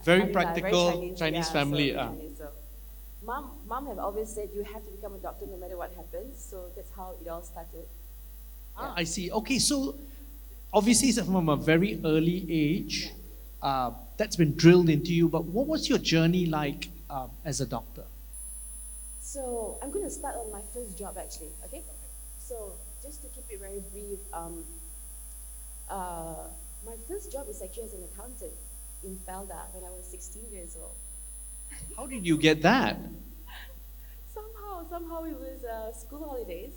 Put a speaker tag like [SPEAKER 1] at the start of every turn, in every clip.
[SPEAKER 1] Very
[SPEAKER 2] Very
[SPEAKER 1] practical Chinese
[SPEAKER 2] yeah,
[SPEAKER 1] family.
[SPEAKER 2] So, Chinese, so. Mom have always said you have to become a doctor no matter what happens. So that's how it all started.
[SPEAKER 1] Ah, I see. Okay, so obviously it's from a very early age. That's been drilled into you. But what was your journey like as a doctor?
[SPEAKER 2] So I'm going to start on my first job actually. Okay. So just to keep it very brief, my first job is actually as an accountant in Felda when I was 16 years old.
[SPEAKER 1] How did you get that?
[SPEAKER 2] Somehow it was school holidays.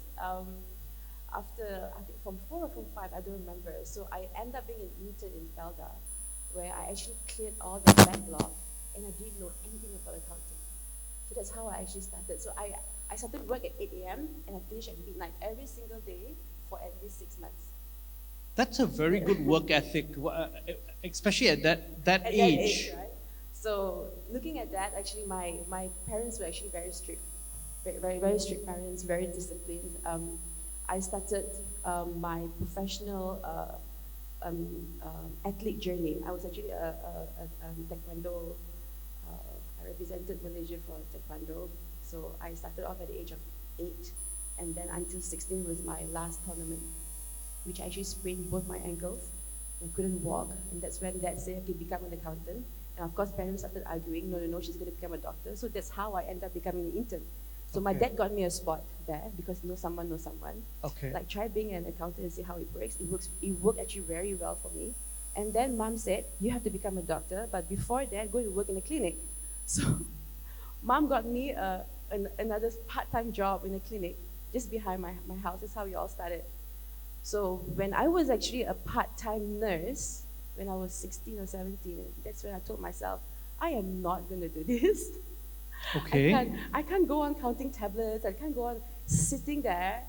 [SPEAKER 2] After I think from 4 or from 5, I don't remember. So I ended up being an intern in Felda, where I actually cleared all the backlog, and I didn't know anything about accounting. So that's how I actually started. So I started work at 8 a.m. and I finished at midnight every single day for at least 6 months.
[SPEAKER 1] That's a very good work ethic, especially at that
[SPEAKER 2] At that
[SPEAKER 1] age.
[SPEAKER 2] age, right? So looking at that, actually, my parents were actually very strict, very strict parents, very disciplined. I started my professional athlete journey. I was actually a taekwondo. I represented Malaysia for taekwondo. So I started off at the age of 8, and then until 16 was my last tournament, which I actually sprained both my ankles. I couldn't walk, and that's when Dad said, "Okay, become an accountant." And of course, parents started arguing, no, she's going to become a doctor. So that's how I ended up becoming an intern. So my dad got me a spot there because knows someone.
[SPEAKER 1] Okay.
[SPEAKER 2] Like, try being an accountant and see how it works. It worked actually very well for me. And then Mom said, you have to become a doctor, but before that, go to work in a clinic. So Mom got me another part-time job in a clinic just behind my house. That's how we all started. So when I was actually a part-time nurse, when I was 16 or 17, that's when I told myself, I am not going to do this.
[SPEAKER 1] Okay.
[SPEAKER 2] I can't go on counting tablets. I can't go on sitting there,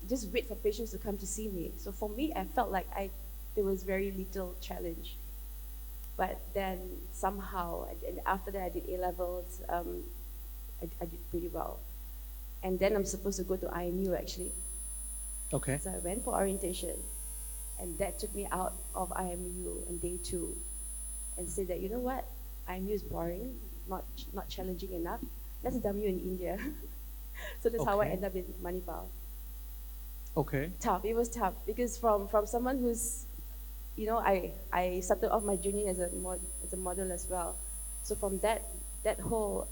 [SPEAKER 2] just wait for patients to come to see me. So for me, I felt like there was very little challenge. But then somehow, and after that I did A-levels, I did pretty well. And then I'm supposed to go to IMU actually.
[SPEAKER 1] Okay.
[SPEAKER 2] So I went for orientation, and that took me out of IMU on day 2 and said that, you know what, IMU is boring, not challenging enough. Let's dump you in India. So that's how I ended up in Manipal.
[SPEAKER 1] Okay.
[SPEAKER 2] Tough. It was tough because from someone who's, I started off my journey as a model as well. So from that whole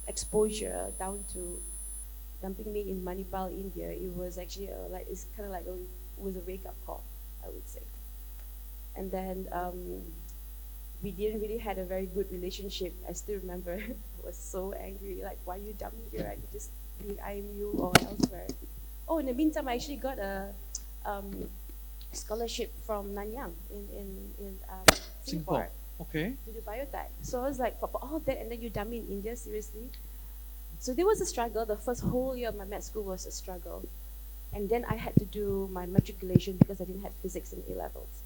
[SPEAKER 2] exposure down to dumping me in Manipal, India, it was actually it's kind of like it was a wake up call, I would say. And then we didn't really had a very good relationship. I still remember I was so angry, like, why you dump me here? I could just be in IMU or elsewhere. Oh, in the meantime, I actually got a scholarship from Nanyang in Singapore.
[SPEAKER 1] Okay.
[SPEAKER 2] To do Biotech. So I was like, for all that, and then you dump me in India, seriously? So there was a struggle. The first whole year of my med school was a struggle. And then I had to do my matriculation because I didn't have physics in A-levels.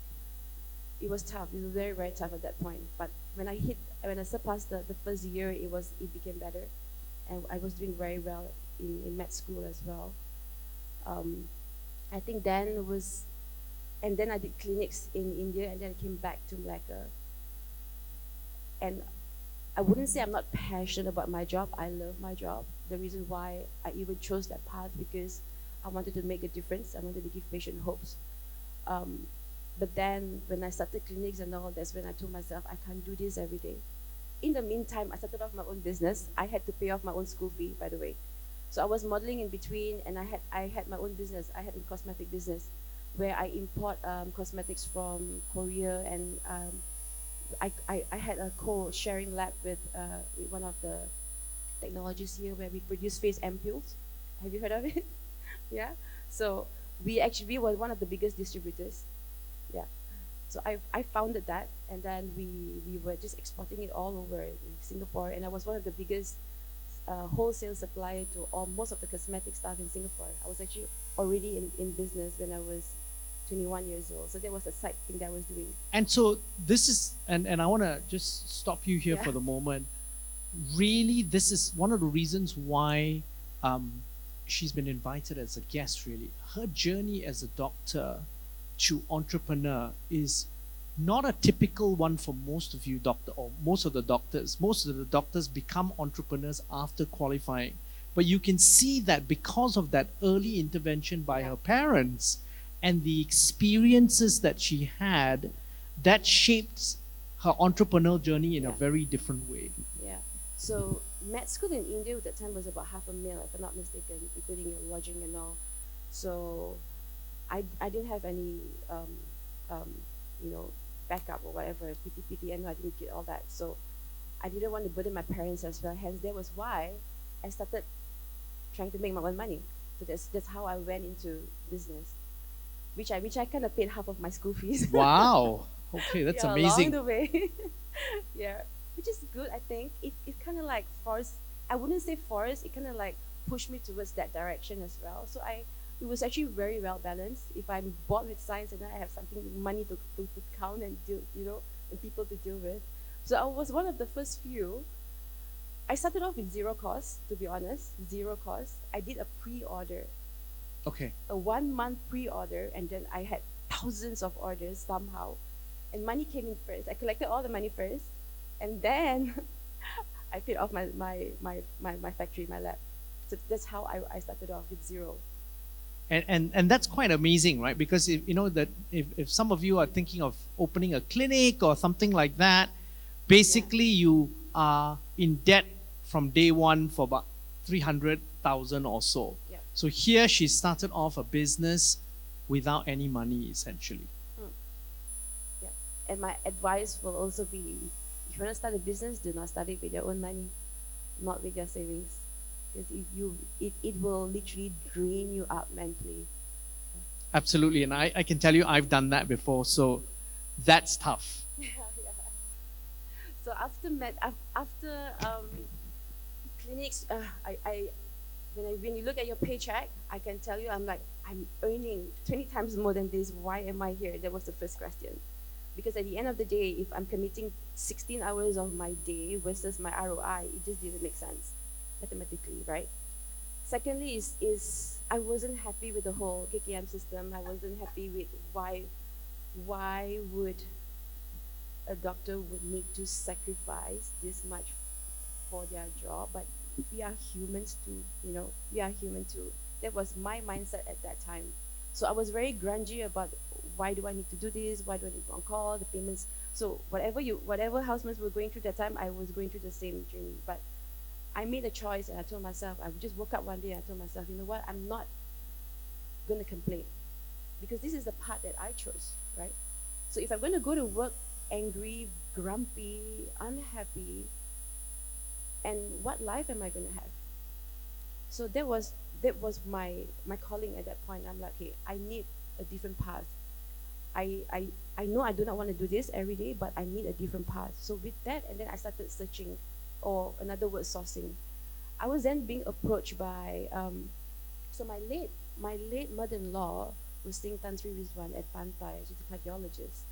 [SPEAKER 2] It was tough. It was very, very tough at that point. But when I surpassed the first year, it became better. And I was doing very well in med school as well. I think and then I did clinics in India, and then I came back to Malacca. And I wouldn't say I'm not passionate about my job. I love my job. The reason why I even chose that path because I wanted to make a difference. I wanted to give patient hopes. But then when I started clinics and all, that's when I told myself, I can't do this every day. In the meantime, I started off my own business. I had to pay off my own school fee, by the way. So I was modeling in between, and I had my own business. I had a cosmetic business where I import cosmetics from Korea, and I had a co-sharing lab with one of the technologists here where we produce face ampules. Have you heard of it? Yeah. So we were one of the biggest distributors. Yeah. So I founded that, and then we were just exporting it all over Singapore, and I was one of the biggest wholesale supplier to most of the cosmetic stuff in Singapore. I was actually already in business when I was 21 years old. So that was a side thing that I was doing.
[SPEAKER 1] And so this is, and I want to just stop you here for the moment. Really, this is one of the reasons why she's been invited as a guest, really. Her journey as a doctor to entrepreneur is not a typical one for most of you doctor or most of the doctors. Most of the doctors become entrepreneurs after qualifying. But you can see that because of that early intervention by her parents and the experiences that she had, that shaped her entrepreneurial journey in a very different way.
[SPEAKER 2] Yeah. So med school in India at that time was about $500,000, if I'm not mistaken, including your lodging and all. So I didn't have any backup or whatever, PTPT, and I didn't get all that. So I didn't want to burden my parents as well. Hence, that was why I started trying to make my own money. So that's how I went into business, which I kind of paid half of my school fees.
[SPEAKER 1] Wow. Okay, that's amazing.
[SPEAKER 2] Along the way. Yeah, which is good. I think it kind of like forced. I wouldn't say forced. It kind of like pushed me towards that direction as well. So it was actually very well balanced. If I'm bored with science and then I have something money to count and deal, and people to deal with. So I was one of the first few. I started off with zero cost, to be honest, zero cost. I did a pre-order.
[SPEAKER 1] Okay.
[SPEAKER 2] A 1 month pre-order, and then I had thousands of orders somehow. And money came in first. I collected all the money first, and then I paid off my factory, my lab. So that's how I started off with zero.
[SPEAKER 1] And that's quite amazing, right? Because if some of you are thinking of opening a clinic or something like that, basically you are in debt from day one for about 300,000 or so.
[SPEAKER 2] Yeah.
[SPEAKER 1] So here she started off a business without any money, essentially.
[SPEAKER 2] Yeah. And my advice will also be, if you want to start a business, do not start it with your own money, not with your savings. Because it will literally drain you out mentally.
[SPEAKER 1] Absolutely, and I can tell you I've done that before, so that's tough.
[SPEAKER 2] Yeah. So after clinics, when you look at your paycheck, I can tell you I'm earning 20 times more than this. Why am I here? That was the first question. Because at the end of the day, if I'm committing 16 hours of my day versus my ROI, it just didn't make sense mathematically, right? Secondly is I wasn't happy with the whole KKM system. I wasn't happy with why would a doctor would need to sacrifice this much for their job, but we are humans too, we are human too. That was my mindset at that time. So I was very grungy about why do I need to do this, why do I need to be on call, the payments. So whatever housemates were going through that time, I was going through the same journey. But I made a choice, and I told myself, I just woke up one day and I told myself, you know what, I'm not going to complain, because this is the path that I chose, right? So if I'm going to go to work angry, grumpy, unhappy, and what life am I going to have? So that was my calling at that point. I'm like, okay, I need a different path. I know I do not want to do this every day, but I need a different path. So with that, and then I started searching, or another word, sourcing. I was then being approached by so my late mother-in-law was seeing Tan Sri Rizwan at Pantai. She's a cardiologist.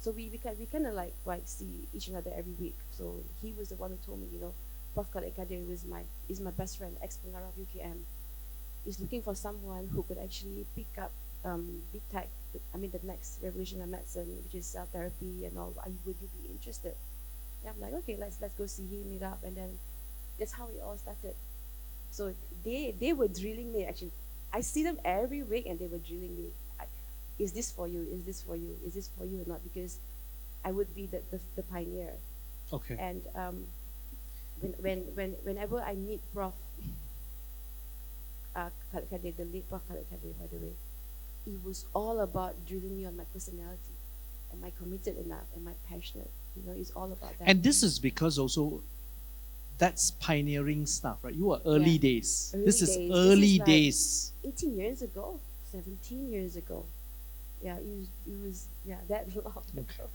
[SPEAKER 2] So we kind of like see each other every week. So he was the one who told me, Prof. Khalid Kadir is my best friend, ex-Pengarah of UKM. He's looking for someone who could actually pick up big tech, the next revolution of medicine, which is cell therapy and all. Would you be interested? And I'm like, okay, let's go see him, meet up, and then that's how it all started. So they were drilling me. Actually, I see them every week, and they were drilling me. Is this for you? Is this for you? Is this for you or not? Because I would be the pioneer.
[SPEAKER 1] Okay.
[SPEAKER 2] And whenever I meet Prof. Khalid Kadir, the late Prof. Khalid Kadir, by the way, it was all about drilling me on my personality. Am I committed enough? Am I passionate? It's all about that.
[SPEAKER 1] And this is because also that's pioneering stuff, right? You were early days. This is early days.
[SPEAKER 2] 18 years ago, 17 years ago. Yeah, it was that long ago.